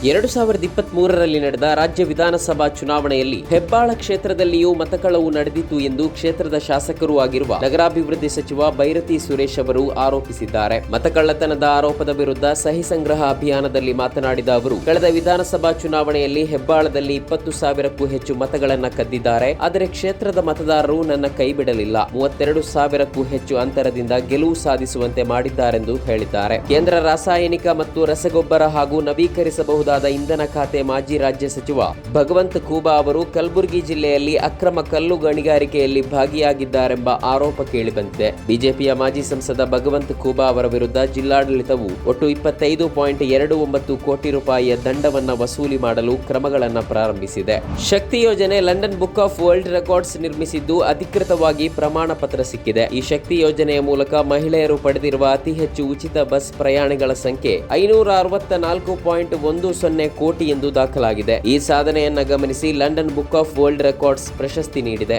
2023ರಲ್ಲಿ ನಡೆದ ರಾಜ್ಯ ವಿಧಾನಸಭಾ ಚುನಾವಣೆಯಲ್ಲಿ ಹೆಬ್ಬಾಳ ಕ್ಷೇತ್ರದಲ್ಲಿಯೂ ಮತಕಳವು ನಡೆದಿತ್ತು ಎಂದು ಕ್ಷೇತ್ರದ ಶಾಸಕರೂ ಆಗಿರುವ ನಗರಾಭಿವೃದ್ಧಿ ಸಚಿವ ಬೈರತಿ ಸುರೇಶ್ ಅವರು ಆರೋಪಿಸಿದ್ದಾರೆ. ಮತಕಳ್ಳತನದ ಆರೋಪದ ವಿರುದ್ಧ ಸಹಿ ಸಂಗ್ರಹ ಅಭಿಯಾನದಲ್ಲಿ ಮಾತನಾಡಿದ ಅವರು, ಕಳೆದ ವಿಧಾನಸಭಾ ಚುನಾವಣೆಯಲ್ಲಿ ಹೆಬ್ಬಾಳದಲ್ಲಿ 20,000ಕ್ಕೂ ಹೆಚ್ಚು ಮತಗಳನ್ನ ಕದ್ದಿದ್ದಾರೆ. ಆದರೆ ಕ್ಷೇತ್ರದ ಮತದಾರರು ನನ್ನ ಕೈ ಬಿಡಲಿಲ್ಲ. 32,000ಕ್ಕೂ ಹೆಚ್ಚು ಅಂತರದಿಂದ ಗೆಲುವು ಸಾಧಿಸುವಂತೆ ಮಾಡಿದ್ದಾರೆಂದು ಹೇಳಿದ್ದಾರೆ. ಕೇಂದ್ರ ರಾಸಾಯನಿಕ ಮತ್ತು ರಸಗೊಬ್ಬರ ಹಾಗೂ ನವೀಕರಿಸಬಹುದಾದ ಇಂಧನ ಖಾತೆ ಮಾಜಿ ರಾಜ್ಯ ಸಚಿವ ಭಗವಂತ ಖೂಬಾ ಅವರು ಕಲಬುರಗಿ ಜಿಲ್ಲೆಯಲ್ಲಿ ಅಕ್ರಮ ಕಲ್ಲು ಗಣಿಗಾರಿಕೆಯಲ್ಲಿ ಭಾಗಿಯಾಗಿದ್ದಾರೆಂಬ ಆರೋಪ ಕೇಳಿಬಂದಿದೆ. ಬಿಜೆಪಿಯ ಮಾಜಿ ಸಂಸದ ಭಗವಂತ ಖೂಬಾ ಅವರ ವಿರುದ್ಧ ಜಿಲ್ಲಾಡಳಿತವು ಒಟ್ಟು 25.29 ಕೋಟಿ ರೂಪಾಯಿಯ ದಂಡವನ್ನು ವಸೂಲಿ ಮಾಡಲು ಕ್ರಮಗಳನ್ನು ಪ್ರಾರಂಭಿಸಿದೆ. ಶಕ್ತಿ ಯೋಜನೆ London Book of World Records ನಿರ್ಮಿಸಿದ್ದು ಅಧಿಕೃತವಾಗಿ ಪ್ರಮಾಣ ಪತ್ರ ಸಿಕ್ಕಿದೆ. ಈ ಶಕ್ತಿ ಯೋಜನೆಯ ಮೂಲಕ ಮಹಿಳೆಯರು ಪಡೆದಿರುವ ಅತಿ ಹೆಚ್ಚು ಉಚಿತ ಬಸ್ ಪ್ರಯಾಣಗಳ ಸಂಖ್ಯೆ 564.10 ಕೋಟಿ ಎಂದು ದಾಖಲಾಗಿದೆ. ಈ ಸಾಧನೆಯನ್ನ ಗಮನಿಸಿ London Book of World records ಪ್ರಶಸ್ತಿ ನೀಡಿದೆ.